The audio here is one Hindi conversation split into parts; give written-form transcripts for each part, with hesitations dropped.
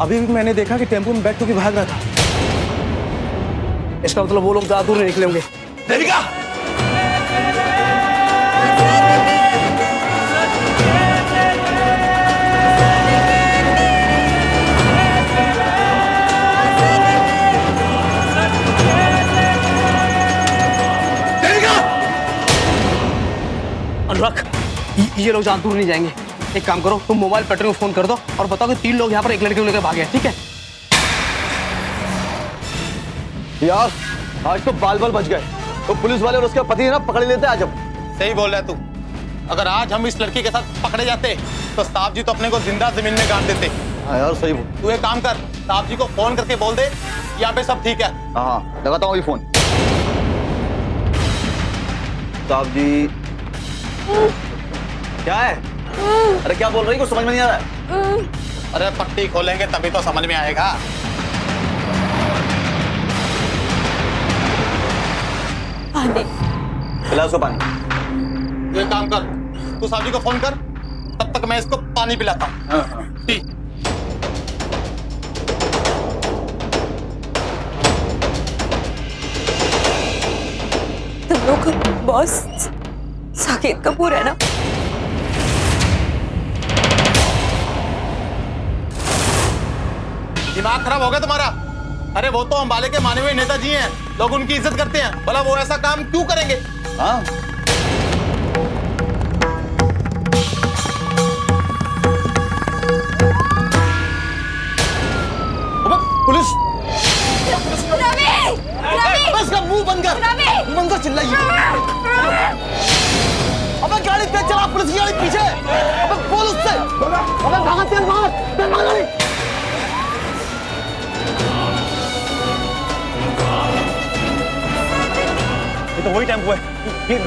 अभी भी मैंने देखा कि टेम्पो में बैठ के भाग रहा था। इसका मतलब वो लोग ज्यादा दूर नहीं निकले होंगे। देविका! अनुराग, ये लोग ज्यादा दूर नहीं जाएंगे। एक काम करो, तुम मोबाइल पेट्रोल को फोन कर दो और बताओ कि 3 लोग यहाँ पर एक लड़के को लेकर भागे हैं, ठीक है? यार आज तो बाल बाल बच गए। तो पुलिस वाले और उसके पति है ना, पकड़ लेते आज हम। सही बोल रहा है तू। अगर आज हम इस लड़की के साथ पकड़े जाते तो साहब जी तो अपने को जिंदा जमीन में गाड़ देते। हाँ यार सही बोल। तू एक काम कर, साहब जी को फोन करके बोल दे यहाँ पे सब ठीक है। हाँ लगाता हूँ अभी फोन। साहब जी क्या है? अरे क्या बोल रही, कुछ समझ में नहीं आ रहा है। अरे पट्टी खोलेंगे तभी तो समझ में आएगा। पानी। पिला उसको पानी। तू एक काम कर, तू साहब जी को फोन कर, तब तक मैं इसको पानी पिलाता हूँ। हाँ। पी। तुम लोग बॉस साकेत कपूर है ना? दिमाग खराब हो गया तुम्हारा? अरे वो तो अंबाले के माने हुए नेताजी हैं, लोग उनकी इज्जत करते हैं, भला वो ऐसा काम क्यों करेंगे? हाँ पुलिस! रवि! रवि! बस का मुंह बंद कर। रवि! बंद कर, चिल्लाइए। अबे गाड़ी तेज चला, पुलिस की गाड़ी पीछे। अबे बोल उससे। अबे भागा, तेज भाग, तेज भाग गाड़ी। ये तो वही टेम्पो है।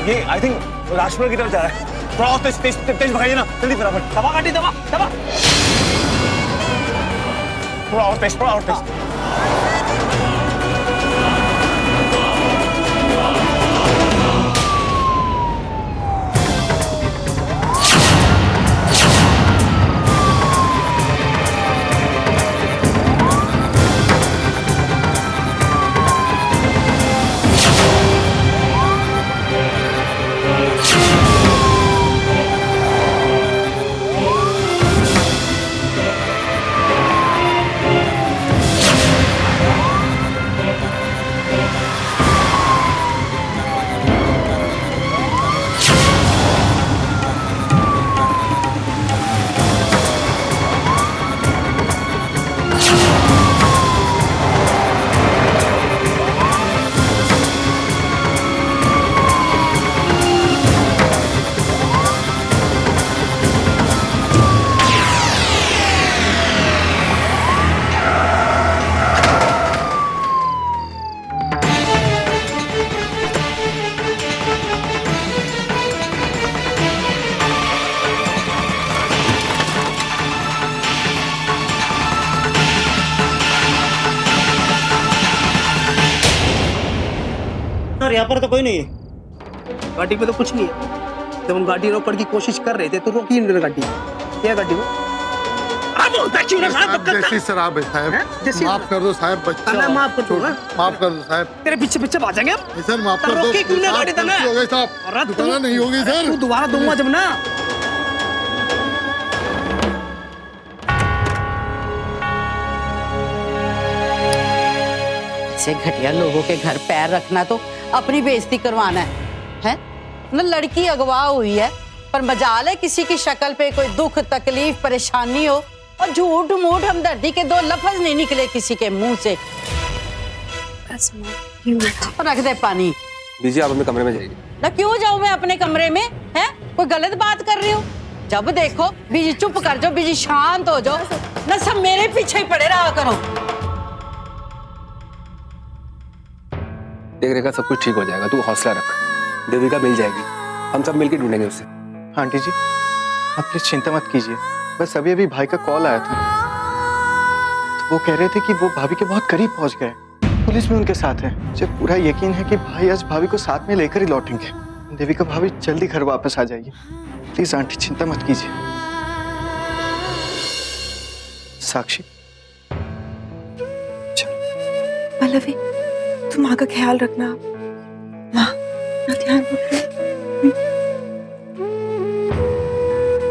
ये आई थिंक राजपुर की तरफ जा रहा है। थोड़ा और तेज भगाइए ना, जल्दी फटाफट। दबा गाड़ी, दबा दबा। थोड़ा और तेज, थोड़ा और तेज। सर यहाँ पर तो कोई नहीं है। गाड़ी में तो कुछ नहीं है। जब हम गाड़ी रोकने की कोशिश कर रहे थे तो रोकी इन्होंने गाड़ी। क्या गाड़ी में? जैसी शराब है साहब, माफ कर दो साहब, बच्चा माफ कर दो, माफ कर दो साहब। तेरे पीछे पीछे भागेंगे हम। सर माफ कर दो, रोकी क्यों ना गाड़ी तने? हो गई साहब, दोबारा नहीं होगी सर। तू दोबारा दूंगा जब ना। ऐसे घटिया लोगों के घर पैर रखना तो अपनी बेइज्जती करवाना है? ना लड़की अगवा हुई है पर मजाल है किसी की शक्ल पे कोई दुख तकलीफ परेशानी हो और झूठ मूठ हमदर्दी के 2 लफ्ज नहीं निकले किसी के मुंह से। रख दे पानी। दीजिए, आप अपने कमरे में जाइए। ना क्यों जाऊं मैं अपने कमरे में? है कोई गलत बात कर रही हूँ? जब देखो बीजी चुप कर जाओ, बीजी शांत हो जाओ, ना सब मेरे पीछे ही पड़े रहा करो। देख रेखा, सब कुछ ठीक हो जाएगा, तू हौसला रख। देविका मिल जाएगी, हम सब मिलकर ढूंढेंगे उसे। आंटी जी आप प्लीज चिंता मत कीजिए, बस अभी अभी भाई का कॉल आया था तो वो कह रहे थे कि वो भाभी के बहुत करीब पहुंच गए, पुलिस भी उनके साथ है। मुझे पूरा यकीन है कि भाई आज भाभी को साथ में लेकर ही लौटेंगे। देविका भाभी जल्दी घर वापस आ जाइए प्लीज। आंटी चिंता मत कीजिए। साक्षी पल्लवी तुम माँ का ख्याल रखना। माँ ना ध्यान रखना।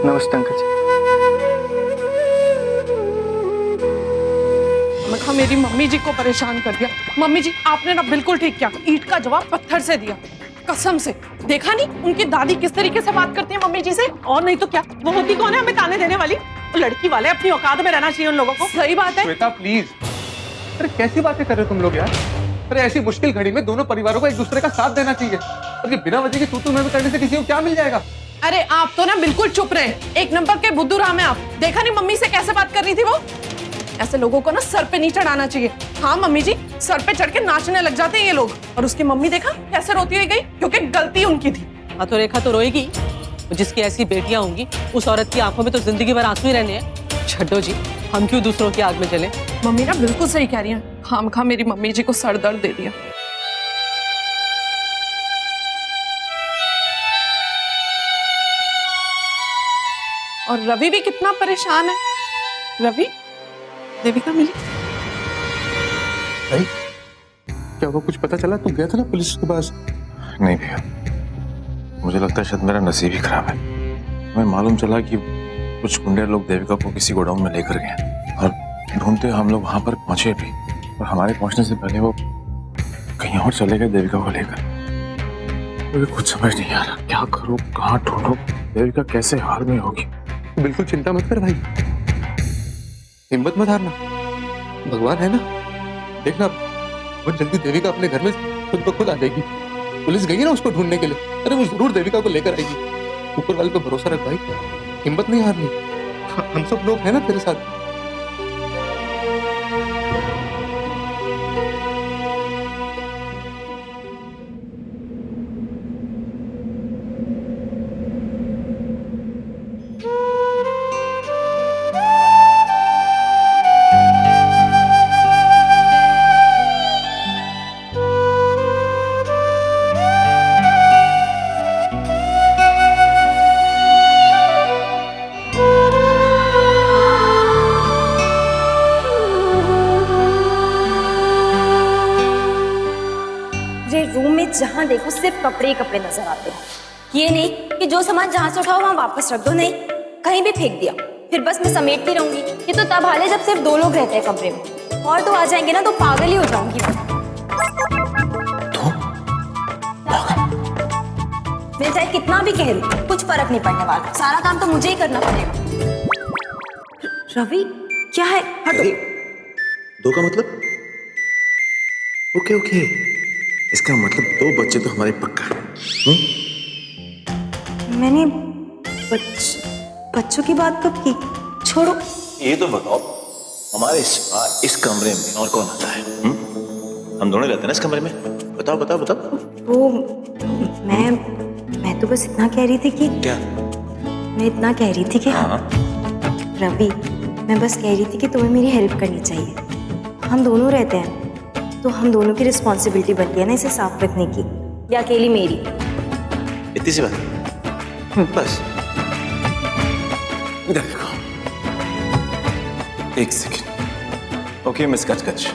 नमस्ते अंकल जी। मैं कहा मेरी मम्मी जी को परेशान कर दिया। मम्मी जी आपने ना बिल्कुल ठीक किया, ईंट का जवाब पत्थर से दिया, कसम से। देखा नहीं उनकी दादी किस तरीके से बात करती है मम्मी जी से, और नहीं तो क्या, वो होती कौन है हमें ताने देने वाली? लड़की वाले अपनी औकात में रहना चाहिए उन लोगों को। सही बात है। श्वेता प्लीज, अरे कैसी बातें कर रहे हो तुम लोग यार? अरे ऐसी मुश्किल घड़ी में दोनों परिवारों को एक दूसरे का साथ देना चाहिए। और ये बिना वजह की तू मैं करने से किसी को क्या मिल जाएगा? अरे आप तो ना बिल्कुल चुप रहे, एक नंबर के बुद्धू राम है आप। देखा नहीं मम्मी से कैसे बात कर रही थी वो? ऐसे लोगों को ना सर पे नहीं चढ़ाना चाहिए। हाँ मम्मी जी, सर पे चढ़ के नाचने लग जाते हैं ये लोग। और उसकी मम्मी देखा कैसे रोती हुई गई, क्योंकि गलती उनकी थी। हाँ तो रेखा तो रोएगी, जिसकी ऐसी बेटियां होंगी उस औरत की आंखों में तो जिंदगी भर आंसू ही रहने हैं। छड्डो जी, हम क्यों दूसरों की आग में जले? मम्मी ना बिल्कुल सही कह रही है, खामखा मेरी मम्मी जी को सर दर्द दे दिया। और रवि भी कितना परेशान है। रवि, देविका मिली? भाई क्या वो कुछ पता चला? तुम गया था ना पुलिस के पास? नहीं भैया, मुझे लगता है शायद मेरा नसीब ही खराब है। हमें मालूम चला कि कुछ गुंडे लोग देविका को किसी गोडाउन में लेकर गए और ढूंढते हम लोग वहां पर पहुंचे भी, और हमारे पहुंचने से पहले वो कहीं और चले गए देविका को लेकर। मुझे कुछ समझ नहीं आ रहा, क्या करूं, कहाँ ढूंढूं, देविका कैसे हाल में होगी। बिल्कुल चिंता मत कर भाई, हिम्मत मत हारना, भगवान है ना। देखना बहुत जल्दी देविका अपने घर में खुद ब खुद आ जाएगी। पुलिस गई है ना उसको ढूंढने के लिए, अरे वो जरूर देविका को लेकर आएगी। ऊपर वाले पे भरोसा रख भाई, हिम्मत नहीं हारनी। हम सब लोग हैं ना तेरे साथ। जहाँ देखो सिर्फ कपड़े ही कपड़े नजर आते हैं। ये नहीं कि जो सामान जहाँ से उठाओ वहाँ वापस रख दो, नहीं कहीं भी फेंक दिया फिर बस मैं समेटती रहूंगी। ये तो तब हाल है जब सिर्फ 2 लोग रहते हैं कमरे में, और तो आ जाएंगे ना तो पागल ही हो जाऊंगी मैं चाहे कितना भी कह लूं, कुछ फर्क नहीं पड़ने वाला। सारा काम तो मुझे ही करना पड़ेगा। रवि क्या है? हटो। 2 का मतलब? ओके ओके, इसका मतलब 2 बच्चे तो हमारे पक्का है। मैंने बच्चों की बात कब की? छोड़ो। ये तो बताओ, हमारे इस कमरे में और कौन आता है? हम दोनों रहते हैं ना इस कमरे में। बताओ बताओ बताओ। वो मैं तो बस इतना कह रही थी कि क्या? मैं इतना कह रही थी कि हाँ। रवि, मैं बस कह रही थी कि तुम्हें मेरी हेल्प करनी चाहिए। हम दोनों रहते हैं तो हम दोनों की रिस्पॉन्सिबिलिटी बनती है ना इसे साफ रखने की, या अकेली मेरी? इतनी सी बात बस। इधर देखो, 1 सेकंड। ओके मिस कचकच,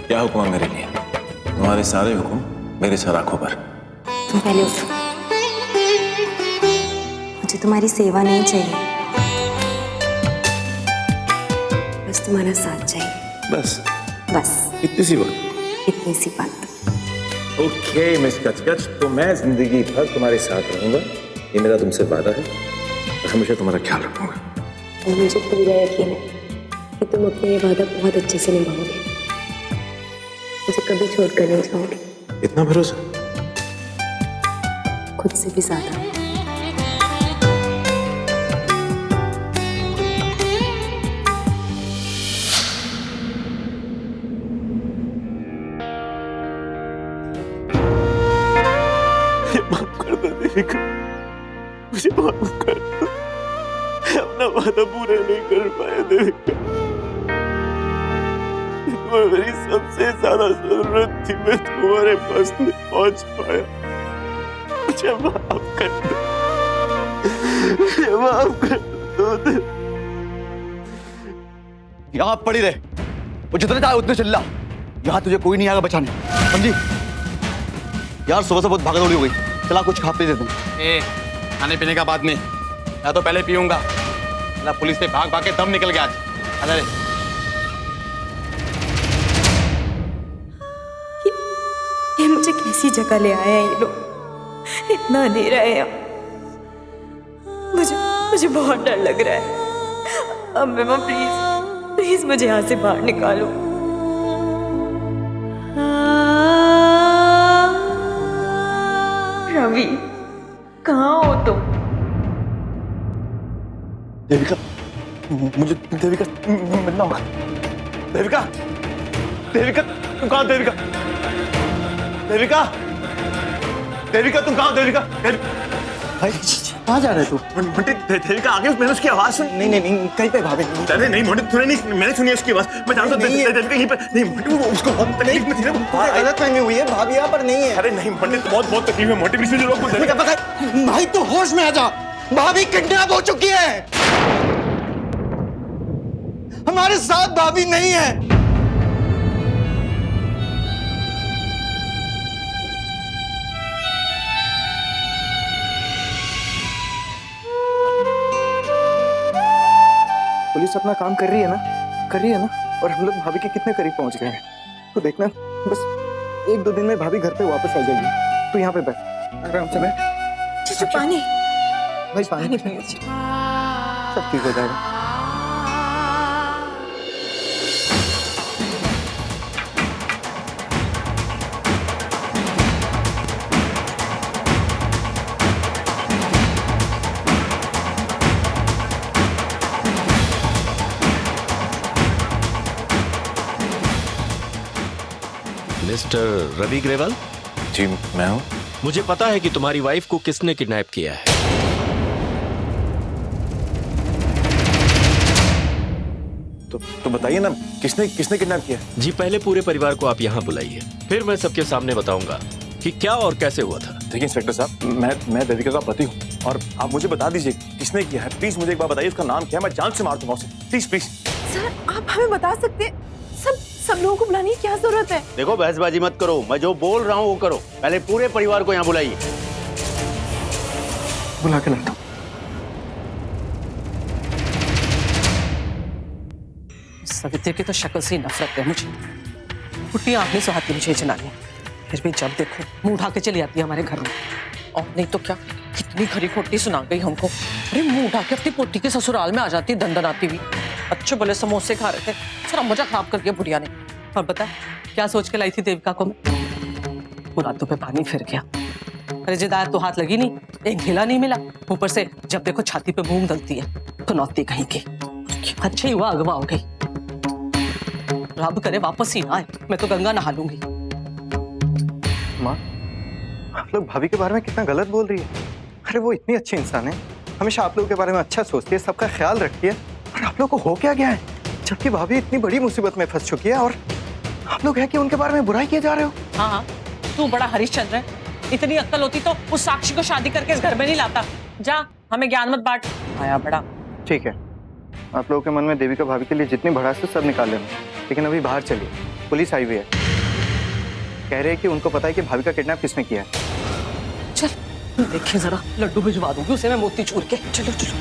क्या हुक्म है मेरे लिए? तुम्हारे सारे हुक्म मेरे सर आंखों पर। तुम पहले उठो, मुझे तुम्हारी सेवा नहीं चाहिए, बस तुम्हारा साथ चाहिए। बस बस इतनी सी बात? इतनी सी बात। ओके मिस कचकच, तो मैं जिंदगी भर तुम्हारे साथ रहूंगा, ये मेरा तुमसे वादा है, और हमेशा तुम्हारा ख्याल रखूंगा। मुझे पूरा यकीन है कि तुम अपने ये वादा बहुत अच्छे से निभाओगे, मुझे कभी छोड़कर नहीं जाओगे। इतना भरोसा? खुद से भी ज्यादा। माफ कर दो देविका, मुझे माफ कर दो। अपना वादा पूरा नहीं कर पाया देविका, तुम्हें मेरी सबसे ज्यादा जरूरत थी, मैं तुम्हारे पास नहीं पहुंच पाया। मुझे माफ कर दो, मुझे माफ कर दो। यहाँ पड़ी रहे, वो जितने चाहे उतने चिल्ला, यहाँ तुझे कोई नहीं आएगा बचाने, समझी? यार सुबह से बहुत भागा दौड़ी हो गई, चला कुछ खा पी देते हैं। ए, खाने पीने का बात नहीं, मैं तो पहले पीऊंगा। ना पुलिस से भाग भाग के दम निकल गया आज। अरे ये मुझे कैसी जगह ले आए हैं ये लोग, इतना अंधेरा है यहाँ। मुझे बहुत डर लग रहा है। अब मम्मा प्लीज प्लीज मुझे यहाँ से बाहर निकालो। रवि, कहाँ हो तुम? देविका, मुझे देविका मिलना होगा। देविका, देविका तुम कहाँ? देविका, देविका, देविका तुम कहाँ? देविका, भाई कहाँ जा रहे तू? देविका आगे, मैंने उसकी आवाज सुनी। नहीं नहीं नहीं, कहीं पे भाभी। अरे नहीं मोटे, तूने नहीं, मैंने सुनी उसकी आवाज। मैं जानता हूँ देविका यहीं पे नहीं। मोटे वो उसको बहुत तकलीफ में थी ना, गलतफहमी हुई है, भाभी यहाँ पर नहीं है। अरे नहीं मोटे, बहुत तकलीफ है मोटे, प्लीज लोग भाई तू होश में आ जा। भाभी किडनैप हो चुकी है, हमारे साथ भाभी नहीं है। पुलिस अपना काम कर रही है ना, और हम लोग भाभी के कितने करीब पहुंच गए हैं। तो देखना, बस 1-2 दिन में भाभी घर पे वापस आ जाएगी। तू यहाँ पे बैठ, आराम से बैठ। पानी भाई पानी सब ठीक हो जाएगा। मिस्टर रवि ग्रेवाल? जी मैं हूँ। मुझे पता है कि तुम्हारी वाइफ को किसने किडनैप किया है। तो बताइए ना, किसने किडनैप किया? जी पहले पूरे परिवार को आप यहाँ बुलाइए, फिर मैं सबके सामने बताऊंगा कि क्या और कैसे हुआ था। देखिए इंस्पेक्टर साहब, मैं देविका का पति हूँ और आप मुझे बता दीजिए किसने किया है। प्लीज मुझे एक बार बताइए, उसका नाम क्या है, मैं जान से मार दूंगा उसे। प्लीज प्लीज सर आप हमें बता सकते हैं? सब लोगों को बुलाने की क्या जरूरत है? देखो बहसबाजी मत करो, मैं जो बोल रहा हूँ वो करो। पहले पूरे परिवार को यहाँ बुलाइए। बुला के लाता हूँ। सवित्री की तो शक्ल से ही नफरत है मुझे। फुटी आंखें सुहाती मुझे जनानी, फिर भी जब देखो मुंह उठा के चली आती है हमारे घर में। और नहीं तो क्या, कितनी खरी खोटी सुना गई हमको। अरे मुंह उठा के अपनी पोती के ससुराल में आ जाती है दंदनाती हुई। अच्छे भले समोसे खा रहे थे, सारा मजा खराब कर दिया बुढ़िया ने। और बता क्या सोच के लाई थी देविका को मैं? रातों पे पानी फिर गया। अरे जिदायत तो हाथ लगी नहीं, एक घेला नहीं मिला। ऊपर से जब देखो छाती पे मूंग दलती है तो नौती कहीं की। अच्छा ही हुआ अगवा हो गई। रब करे वापस ही ना आए, मैं तो गंगा नहा लूंगी। माँ, आप लोग भाभी के बारे में कितना गलत बोल रही है। अरे वो इतनी अच्छी इंसान है, हमेशा आप लोगों के बारे में अच्छा सोचती है, सबका ख्याल रखती है। और आप लोग को हो क्या गया है, जबकि भाभी इतनी बड़ी मुसीबत में फंस चुकी है और आप लोग है कि उनके बारे में बुराई किए जा रहे हो। हाँ, तू बड़ा हरिश्चंद्र है। इतनी अक्ल होती तो उस साक्षी को शादी करके इस घर में नहीं लाता। जा, हमें ज्ञान मत बांट। आया बड़ा। ठीक है, आप लोगों के मन में देविका भाभी के लिए जितनी भड़ास है सब निकाल लेना, लेकिन अभी बाहर चलिए, पुलिस आई हुई है। कह रहे हैं कि उनको पता है कि भाभी का किडनैप किसने किया है। चल देखिए जरा, लड्डू भिजवा दूंगी उसे मैं मोती चूर के। चलो चलो।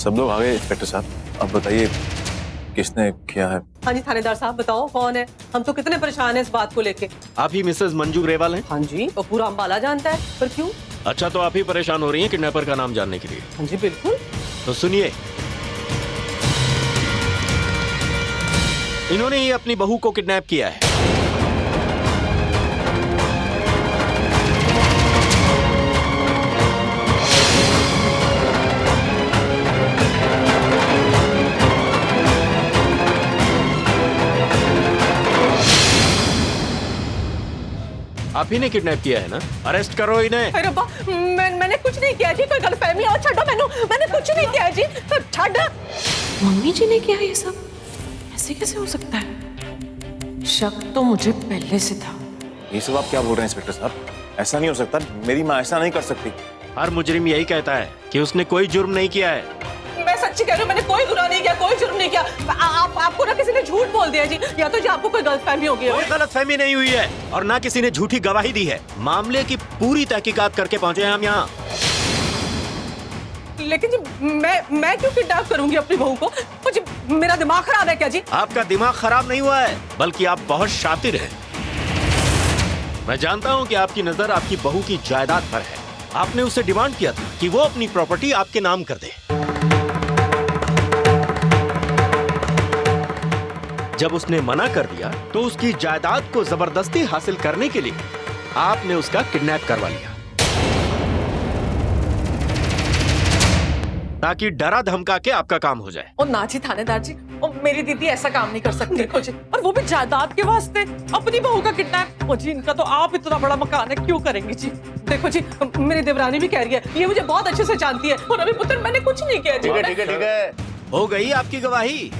सब लोग आ गए इंस्पेक्टर साहब, अब बताइए किसने किया है? हाँ जी थानेदार साहब बताओ कौन है? हम तो कितने परेशान हैं इस बात को लेके। आप ही मिसेस मंजू ग्रेवाल हैं? हाँ जी, और पूरा अम्बाला जानता है, पर क्यों? अच्छा, तो आप ही परेशान हो रही हैं किडनैपर का नाम जानने के लिए? हाँ जी बिल्कुल। तो सुनिए, इन्होंने ही अपनी बहू को किडनैप किया है। आप ही ने किडनैप किया है ना? अरेस्ट करो इन्हें। अरे रब्बा, मैंने कुछ नहीं किया जी, कोई गलतफहमी और छड्डो मैंने कुछ नहीं किया जी। छड्ड। मम्मी जी ने किया ये सब? ऐसे कैसे हो सकता है? शक तो मुझे पहले से था। ये सब आप क्या बोल रहे हैं इंस्पेक्टर साहब? ऐसा नहीं हो सकता, मेरी माँ ऐसा नहीं कर सकती। हर मुजरिम यही कहता है कि उसने कोई जुर्म नहीं किया है। मैं सच्ची कह रही हूँ, मैंने कोई गुनाह नहीं किया, कोई जुर्म नहीं किया। आपको ना किसी ने झूठ बोल दिया जी, या तो जी आपको कोई गलतफहमी हो गई है। कोई गलतफहमी नहीं हुई है और ना किसी ने झूठी गवाही दी है। मामले की पूरी तहकीकात करके पहुंचे हैं हम यहाँ। लेकिन जी मैं क्यों किडनैप करूंगी अपनी बहू को? कुछ मेरा दिमाग खराब है क्या जी? आपका दिमाग खराब नहीं हुआ है, बल्कि आप बहुत शातिर हैं। मैं जानता हूं कि आपकी नजर आपकी बहू की जायदाद पर है। आपने उससे डिमांड किया था कि वो अपनी प्रॉपर्टी आपके नाम कर दे। जब उसने मना कर दिया तो उसकी जायदाद को जबरदस्ती हासिल करने के लिए आपने उसका किडनैप करवा लिया, ताकि डरा धमका के आपका काम हो जाए। और ना जी थानेदार जी, और मेरी दीदी ऐसा काम नहीं कर सकती। देखो जी, और वो भी जायदाद के वास्ते अपनी बहू का किडनैप। और जी इनका तो आप इतना बड़ा मकान है, क्यों करेंगे जी? देखो जी, मेरी देवरानी भी कह रही है, ये मुझे बहुत अच्छे से जानती है। और अभी पुत्र मैंने कुछ नहीं किया जी। ठीक है। हो गई आपकी गवाही।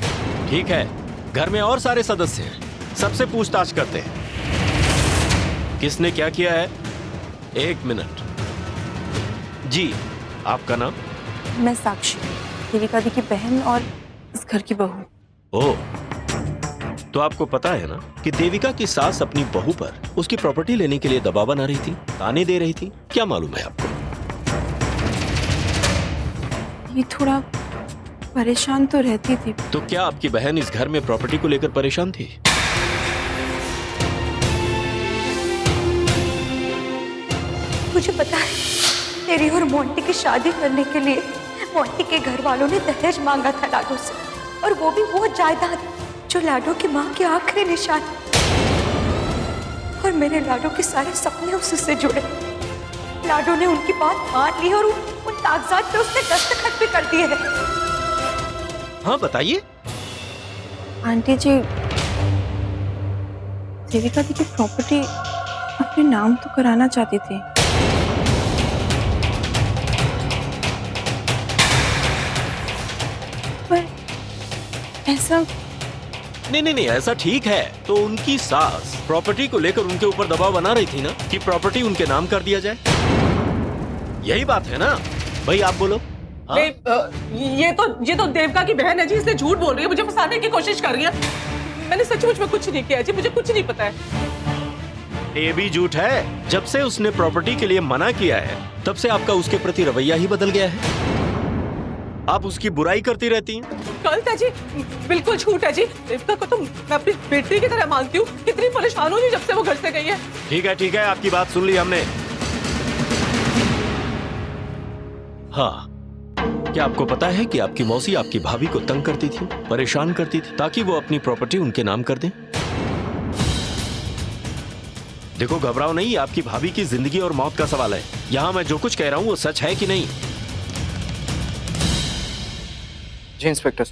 ठीक है, घर में और सारे सदस्य हैं, सबसे पूछताछ करते हैं किसने क्या किया है। 1 मिनट। जी, आपका नाम? मैं साक्षी, देविका दी की बहन और इस घर की बहू। ओह, तो आपको पता है ना कि देविका की सास अपनी बहू पर उसकी प्रॉपर्टी लेने के लिए दबाव बना रही थी, ताने दे रही थी। क्या मालूम है आपको? ये थोड़ा परेशान तो रहती थी। तो क्या आपकी बहन इस घर में प्रॉपर्टी को लेकर परेशान थी? मुझे पता है, तेरी और मोंटी की शादी करने के लिए मोंटी के घर वालों ने दहेज मांगा था लाडो से, और वो भी वो जायदाद जो लाडो की माँ के आखिरी निशान। और मेरे लाडो के सारे सपने उससे जुड़े। लाडो ने उनकी बात मान ली और उन कागजात पे उसने दस्तखत भी कर दिए हैं। हाँ बताइए। आंटी जी, देविका दी की प्रॉपर्टी अपने नाम तो कराना चाहती थी, पर ऐसा नहीं, ऐसा ठीक है। तो उनकी सास प्रॉपर्टी को लेकर उनके ऊपर दबाव बना रही थी ना कि प्रॉपर्टी उनके नाम कर दिया जाए। यही बात है ना भाई, आप बोलो। हाँ? ये तो देविका की बहन है जी, इसने झूठ बोल रही है, मुझे फंसाने की कोशिश कर रही है। मैंने सचमुच में कुछ नहीं किया जी, मुझे कुछ नहीं पता है। ये भी झूठ है। जब से उसने प्रॉपर्टी के लिए मना किया है, तब से आपका उसके प्रति रवैया ही बदल गया है। आप उसकी बुराई करती रहती हैं। गलत है जी, बिल्कुल झूठ है जी। देविका को तो मैं अपनी बेटी की तरह मानती हूँ। कितनी परेशान हूँ जब से वो घर से गई है। ठीक है, आपकी बात सुन ली हमने। हाँ, क्या आपको पता है कि आपकी मौसी आपकी भाभी को तंग करती थी, परेशान करती थी, ताकि वो अपनी प्रॉपर्टी उनके नाम कर दें? देखो, घबराओ नहीं, आपकी भाभी की जिंदगी और मौत का सवाल है। यहाँ मैं जो कुछ कह रहा हूँ वो सच है कि नहीं? जी इंस्पेक्टर।